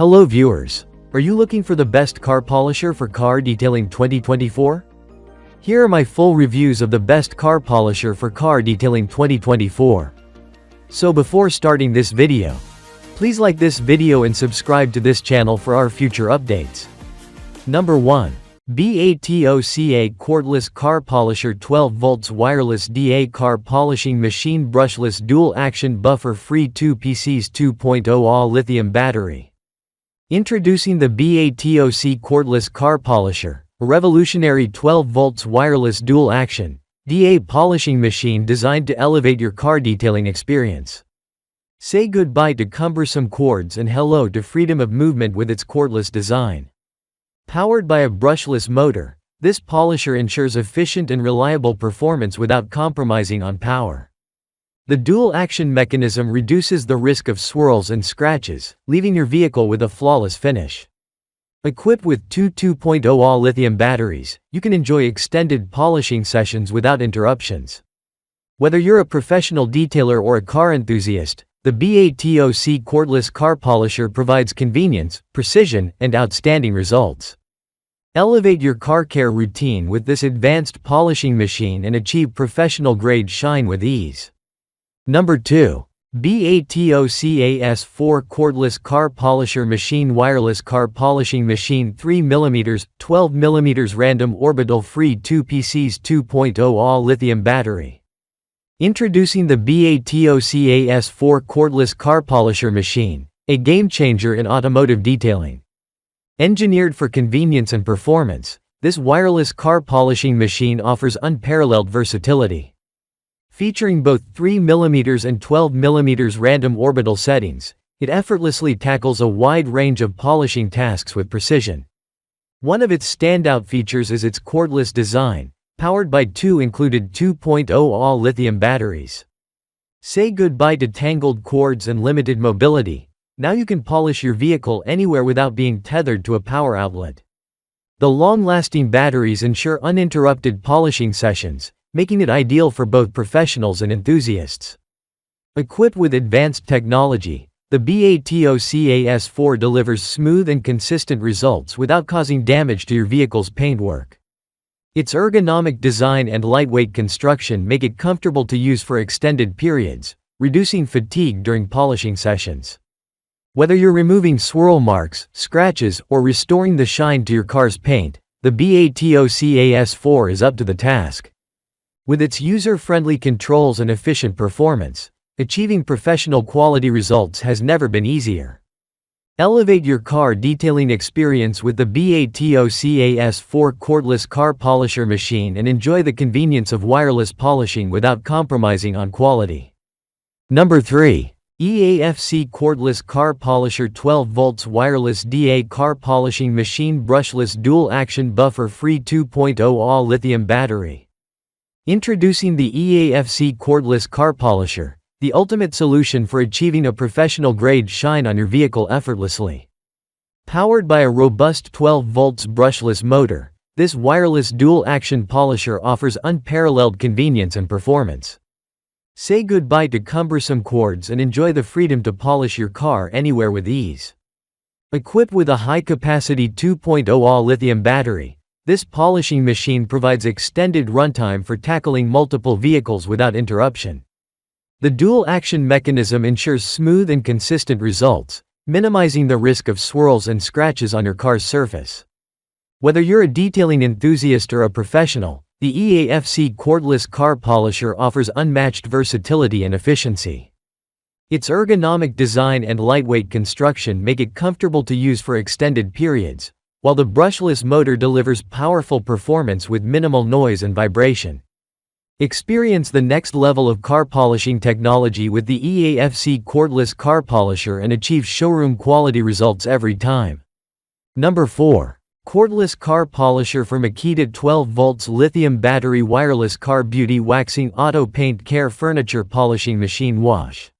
Hello viewers. Are you looking for the best car polisher for car detailing 2024? Here are my full reviews of the best car polisher for car detailing 2024. So before starting this video, please like this video and subscribe to this channel for our future updates. Number 1. BATOCA Cordless Car Polisher 12 volts Wireless DA Car Polishing Machine Brushless Dual Action Buffer Free 2 PCs 2.0 AH Lithium Battery. Introducing the BATOCA Cordless Car Polisher, a revolutionary 12 volts wireless dual action DA polishing machine designed to elevate your car detailing experience. Say goodbye to cumbersome cords and hello to freedom of movement with its cordless design. Powered by a brushless motor, this polisher ensures efficient and reliable performance without compromising on power. The dual-action mechanism reduces the risk of swirls and scratches, leaving your vehicle with a flawless finish. Equipped with two 2.0 AH lithium batteries, you can enjoy extended polishing sessions without interruptions. Whether you're a professional detailer or a car enthusiast, the BATOCA Cordless Car Polisher provides convenience, precision, and outstanding results. Elevate your car care routine with this advanced polishing machine and achieve professional-grade shine with ease. Number 2. BATOCA S4 Cordless Car Polisher Machine Wireless Car Polishing Machine 3mm, 12mm Random Orbital Free 2 PCs 2.0 AH Lithium Battery. Introducing the BATOCA S4 Cordless Car Polisher Machine, a game-changer in automotive detailing. Engineered for convenience and performance, this wireless car polishing machine offers unparalleled versatility. Featuring both 3mm and 12mm random orbital settings, it effortlessly tackles a wide range of polishing tasks with precision. One of its standout features is its cordless design, powered by two included 2.0 AH lithium batteries. Say goodbye to tangled cords and limited mobility. Now you can polish your vehicle anywhere without being tethered to a power outlet. The long-lasting batteries ensure uninterrupted polishing sessions, making it ideal for both professionals and enthusiasts. Equipped with advanced technology, the BATOCA S4 delivers smooth and consistent results without causing damage to your vehicle's paintwork. Its ergonomic design and lightweight construction make it comfortable to use for extended periods, reducing fatigue during polishing sessions. Whether you're removing swirl marks, scratches, or restoring the shine to your car's paint, the BATOCA S4 is up to the task. With its user-friendly controls and efficient performance, achieving professional quality results has never been easier. Elevate your car detailing experience with the BATOCA S4 Cordless Car Polisher Machine and enjoy the convenience of wireless polishing without compromising on quality. Number 3. EAFC Cordless Car Polisher 12 volts Wireless DA Car Polishing Machine Brushless Dual Action Buffer Free 2.0 AH Lithium Battery. Introducing the EAFC Cordless Car Polisher, the ultimate solution for achieving a professional-grade shine on your vehicle effortlessly. Powered by a robust 12 volts brushless motor, this wireless dual-action polisher offers unparalleled convenience and performance. Say goodbye to cumbersome cords and enjoy the freedom to polish your car anywhere with ease. Equipped with a high-capacity 2.0 AH lithium battery, this polishing machine provides extended runtime for tackling multiple vehicles without interruption. The dual-action mechanism ensures smooth and consistent results, minimizing the risk of swirls and scratches on your car's surface. Whether you're a detailing enthusiast or a professional, the EAFC Cordless Car Polisher offers unmatched versatility and efficiency. Its ergonomic design and lightweight construction make it comfortable to use for extended periods, while the brushless motor delivers powerful performance with minimal noise and vibration. Experience the next level of car polishing technology with the EAFC Cordless Car Polisher and achieve showroom-quality results every time. Number 4. Cordless Car Polisher for Makita 12 volts Lithium Battery Wireless Car Beauty Waxing Auto Paint Care Furniture Polishing Machine Wash.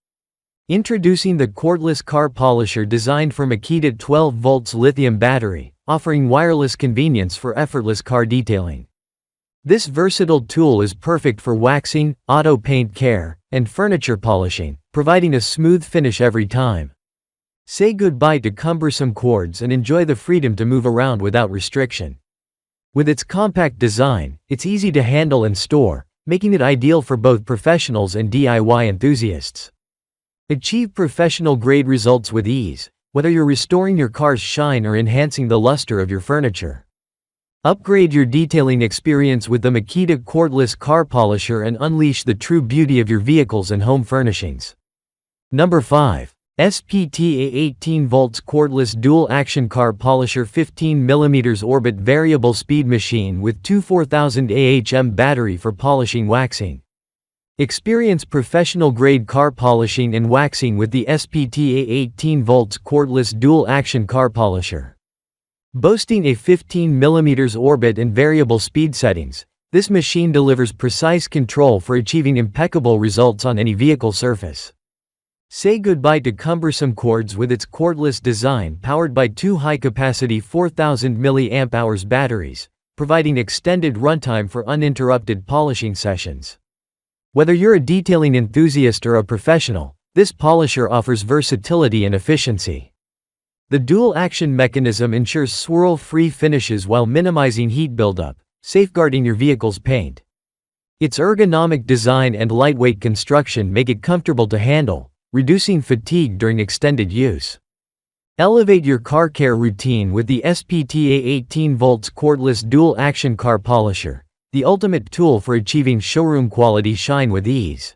Introducing the Cordless Car Polisher designed for Makita 12 volts Lithium Battery, offering wireless convenience for effortless car detailing. This versatile tool is perfect for waxing, auto paint care, and furniture polishing, providing a smooth finish every time. Say goodbye to cumbersome cords and enjoy the freedom to move around without restriction. With its compact design, it's easy to handle and store, making it ideal for both professionals and DIY enthusiasts. Achieve professional-grade results with ease, whether you're restoring your car's shine or enhancing the luster of your furniture. Upgrade your detailing experience with the Makita Cordless Car Polisher and unleash the true beauty of your vehicles and home furnishings. Number 5. SPTA 18 volts Cordless Dual Action Car Polisher 15mm Orbit Variable Speed Machine with two 4000 AHM battery for polishing waxing. Experience professional-grade car polishing and waxing with the SPTA 18 volts Cordless Dual Action Car Polisher. Boasting a 15mm orbit and variable speed settings, this machine delivers precise control for achieving impeccable results on any vehicle surface. Say goodbye to cumbersome cords with its cordless design powered by two high-capacity 4000 mAh batteries, providing extended runtime for uninterrupted polishing sessions. Whether you're a detailing enthusiast or a professional, this polisher offers versatility and efficiency. The dual-action mechanism ensures swirl-free finishes while minimizing heat buildup, safeguarding your vehicle's paint. Its ergonomic design and lightweight construction make it comfortable to handle, reducing fatigue during extended use. Elevate your car care routine with the SPTA 18 volts Cordless Dual Action Car Polisher, the ultimate tool for achieving showroom-quality shine with ease.